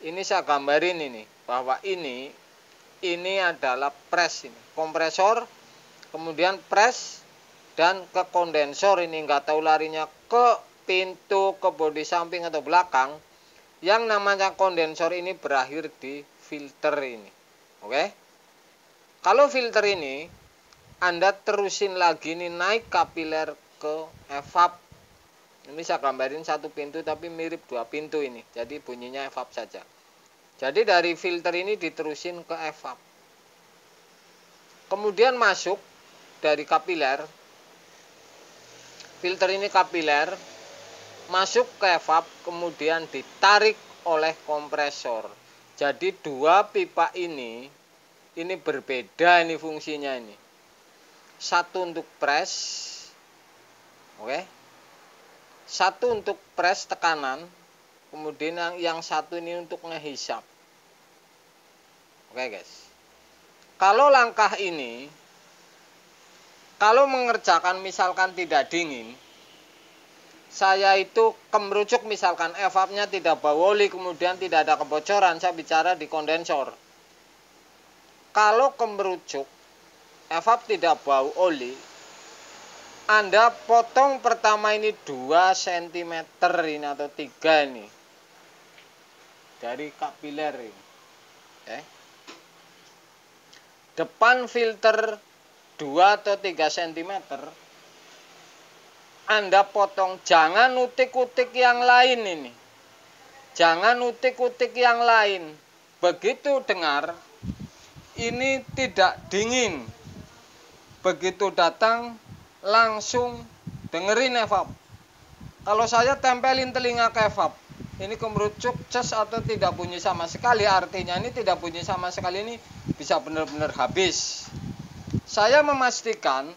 Ini saya gambarin ini bahwa ini adalah press ini, kompresor, kemudian press dan ke kondensor ini nggak tahu larinya ke pintu, ke bodi samping atau belakang. Yang namanya kondensor ini berakhir di filter ini. Oke. Kalau filter ini Anda terusin lagi nih naik kapiler ke evap. Ini saya gambarin satu pintu tapi mirip dua pintu ini. Jadi bunyinya evap saja. Jadi dari filter ini diterusin ke evap. Kemudian masuk dari kapiler. Filter ini kapiler. Masuk ke evap, kemudian ditarik oleh kompresor. Jadi dua pipa ini berbeda ini fungsinya ini. Satu untuk press, oke. Satu untuk press tekanan, kemudian yang satu ini untuk ngehisap. Oke guys. Kalau langkah ini, kalau mengerjakan misalkan tidak dingin, saya itu kemerucuk misalkan evapnya tidak bau oli, kemudian tidak ada kebocoran, saya bicara di kondensor. Kalau kemerucuk, evap tidak bau oli, Anda potong pertama ini 2 cm ini atau 3 ini. Dari kapiler ini. Depan filter 2 atau 3 cm. Anda potong, jangan utik-utik yang lain ini. Jangan utik-utik yang lain. Begitu dengar, ini tidak dingin. Begitu datang, langsung dengerin evap. Kalau saya tempelin telinga ke evap, ini kemerucuk, ces atau tidak bunyi sama sekali. Artinya ini tidak bunyi sama sekali, ini bisa benar-benar habis. Saya memastikan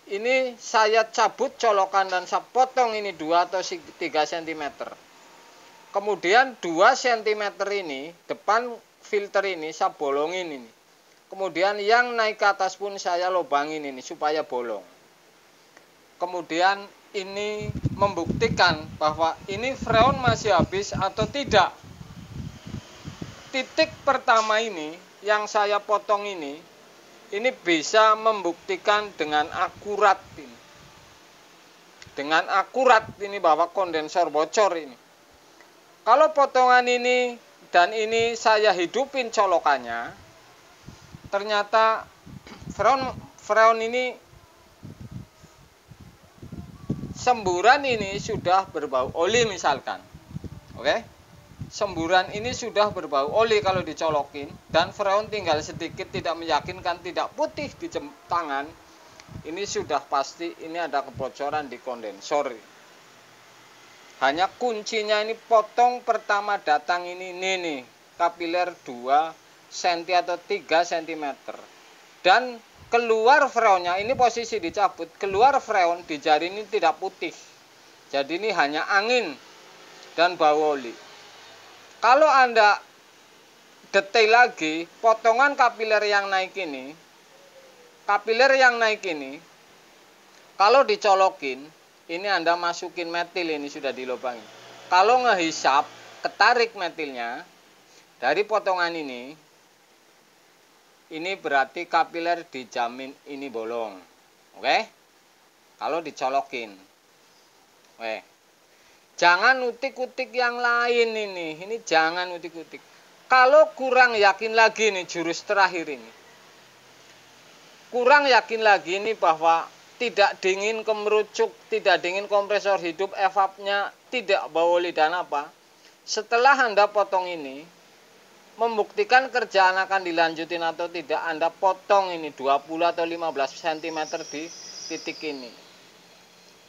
ini saya cabut colokan dan saya potong ini 2 atau 3 cm. Kemudian 2 cm ini, depan filter ini saya bolongin ini. Kemudian yang naik ke atas pun saya lubangin ini supaya bolong. Kemudian ini membuktikan bahwa ini freon masih habis atau tidak. Titik pertama ini yang saya potong ini bisa membuktikan dengan akurat ini. Dengan akurat ini bahwa kondensor bocor ini. Kalau potongan ini dan ini saya hidupin colokannya, ternyata freon ini semburan ini sudah berbau oli misalkan. Oke? Semburan ini sudah berbau oli kalau dicolokin, dan freon tinggal sedikit, tidak meyakinkan, tidak putih di tangan, ini sudah pasti ini ada kebocoran di kondensor. Hanya kuncinya ini potong pertama datang ini nih, kapiler 2 cm atau 3 cm. Dan keluar freonnya, ini posisi dicabut, keluar freon di jari ini tidak putih. Jadi ini hanya angin dan bau oli. Kalau Anda detail lagi, potongan kapiler yang naik ini, kalau dicolokin, ini Anda masukin metil, ini sudah dilubangin. Kalau ngehisap, ketarik metilnya dari potongan ini berarti kapiler dijamin ini bolong. Oke? Kalau dicolokin. Oke. Jangan utik-utik yang lain ini jangan utik-utik. Kalau kurang yakin lagi nih jurus terakhir ini. Kurang yakin lagi ini bahwa tidak dingin kemerucuk, tidak dingin kompresor hidup, evapnya tidak bau oli dan apa. Setelah Anda potong ini, membuktikan kerjaan akan dilanjutin atau tidak, Anda potong ini 20 atau 15 cm di titik ini.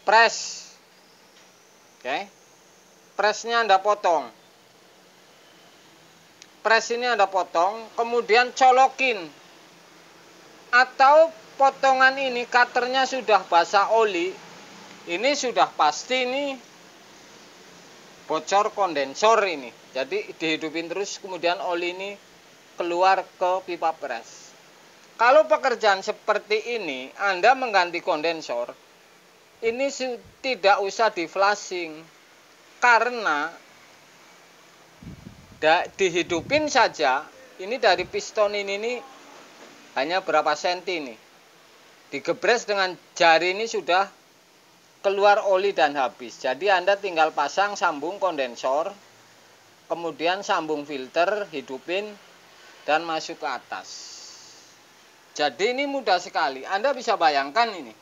Press. Oke. Presnya Anda potong. Pres ini Anda potong, kemudian colokin. Atau potongan ini cutternya sudah basah oli, ini sudah pasti ini bocor kondensor ini. Jadi dihidupin terus, kemudian oli ini keluar ke pipa pres. Kalau pekerjaan seperti ini Anda mengganti kondensor, ini tidak usah di flashing, karena dihidupin saja, ini dari piston ini hanya berapa senti nih. Digebres dengan jari ini sudah keluar oli dan habis. Jadi Anda tinggal pasang sambung kondensor, kemudian sambung filter, hidupin, dan masuk ke atas. Jadi ini mudah sekali. Anda bisa bayangkan ini.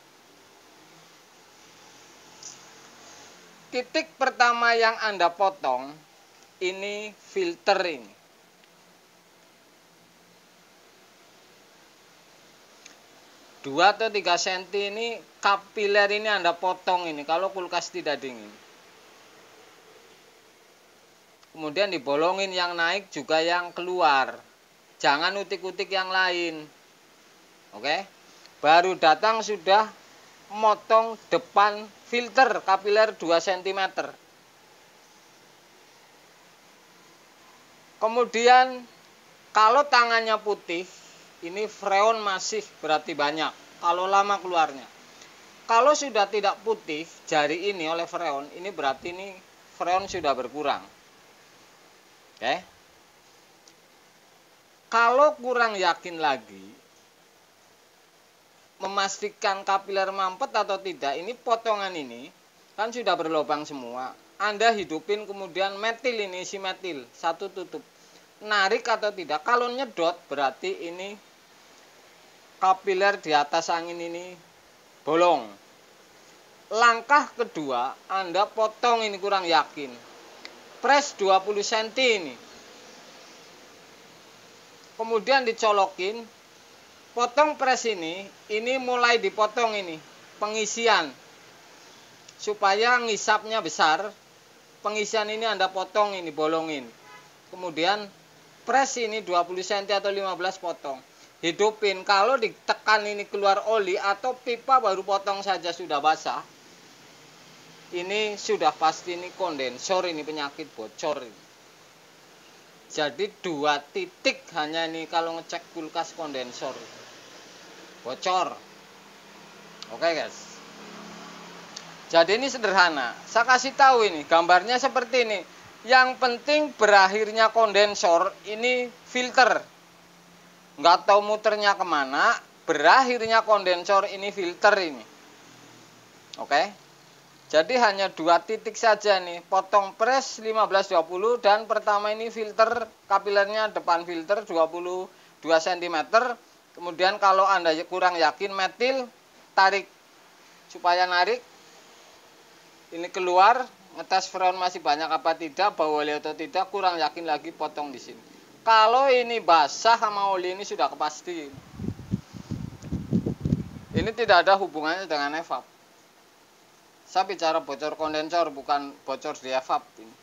Titik pertama yang Anda potong, ini filter ini. Dua atau 3 cm ini kapiler ini Anda potong ini kalau kulkas tidak dingin. Kemudian dibolongin yang naik juga yang keluar. Jangan utik-utik yang lain. Oke. Baru datang sudah motong depan filter kapiler 2 cm. Kemudian kalau tangannya putih, ini freon masih berarti banyak. Kalau lama keluarnya. Kalau sudah tidak putih jari ini oleh freon, ini berarti ini freon sudah berkurang. Oke. Kalau kurang yakin lagi, memastikan kapiler mampet atau tidak, ini potongan ini kan sudah berlubang semua. Anda hidupin kemudian metil ini, isi metil, satu tutup. Narik atau tidak, kalau nyedot berarti ini kapiler di atas angin ini bolong. Langkah kedua, Anda potong ini kurang yakin. Pres 20 cm ini. Kemudian dicolokin. Potong pres ini mulai dipotong ini, pengisian. Supaya ngisapnya besar, pengisian ini Anda potong ini, bolongin. Kemudian pres ini 20 cm atau 15 potong. Hidupin, kalau ditekan ini keluar oli atau pipa baru potong saja sudah basah. Ini sudah pasti ini kondensor, ini penyakit bocor ini. Jadi 2 titik hanya ini kalau ngecek kulkas kondensor. Bocor. Oke guys. Jadi ini sederhana. Saya kasih tahu ini, gambarnya seperti ini. Yang penting berakhirnya kondensor ini filter. Nggak tahu muternya kemana, berakhirnya kondensor ini filter ini. Oke. Jadi hanya 2 titik saja nih. Potong pres 15-20 dan pertama ini filter kapilernya depan filter 22 cm. Kemudian kalau Anda kurang yakin metil, tarik supaya narik. Ini keluar, ngetes freon masih banyak apa tidak, bau oli atau tidak, kurang yakin lagi potong di sini. Kalau ini basah sama oli ini sudah kepasti. Ini tidak ada hubungannya dengan evap. Saya bicara bocor kondensor, bukan bocor di evap ini.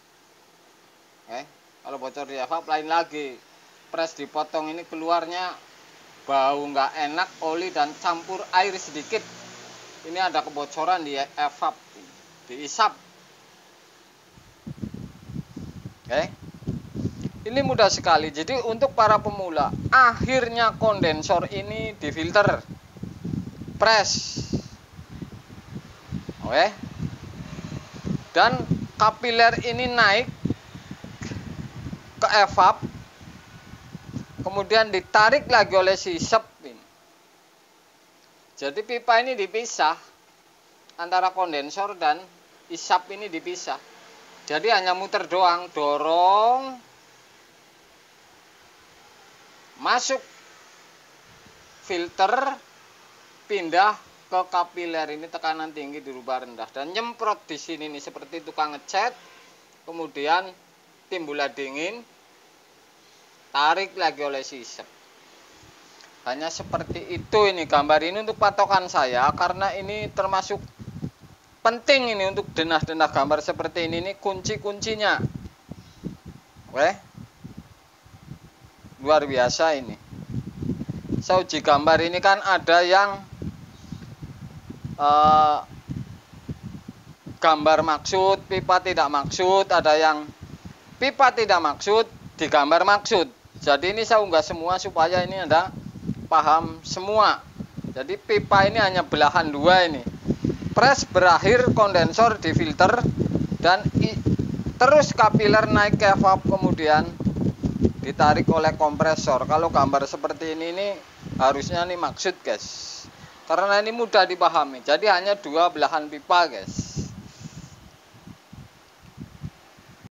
Oke, kalau bocor di evap lain lagi. Pres dipotong ini keluarnya bau nggak enak, oli dan campur air sedikit. Ini ada kebocoran di evap, diisap. Oke. Ini mudah sekali. Jadi untuk para pemula, akhirnya kondensor ini difilter. Pres. Oke. Dan kapiler ini naik ke evap. Kemudian ditarik lagi oleh si sep ini. Jadi pipa ini dipisah antara kondensor dan isap ini dipisah. Jadi hanya muter doang, dorong, masuk filter, pindah ke kapiler ini, tekanan tinggi dirubah rendah dan nyemprot di sini nih seperti tukang ngecat. Kemudian timbullah dingin, tarik lagi oleh si sep. Hanya seperti itu ini gambar ini untuk patokan saya, karena ini termasuk penting ini untuk denah-denah gambar seperti ini kunci-kuncinya. Oke. Luar biasa ini. Saya uji gambar ini kan ada yang gambar maksud, pipa tidak maksud, ada yang pipa tidak maksud, digambar maksud. Jadi ini saya unggah semua supaya ini Anda paham semua. Jadi pipa ini hanya belahan 2 ini. Pres berakhir kondensor di filter dan terus kapiler naik ke evap, kemudian ditarik oleh kompresor. Kalau gambar seperti ini harusnya nih maksud guys, karena ini mudah dipahami. Jadi hanya dua belahan pipa guys.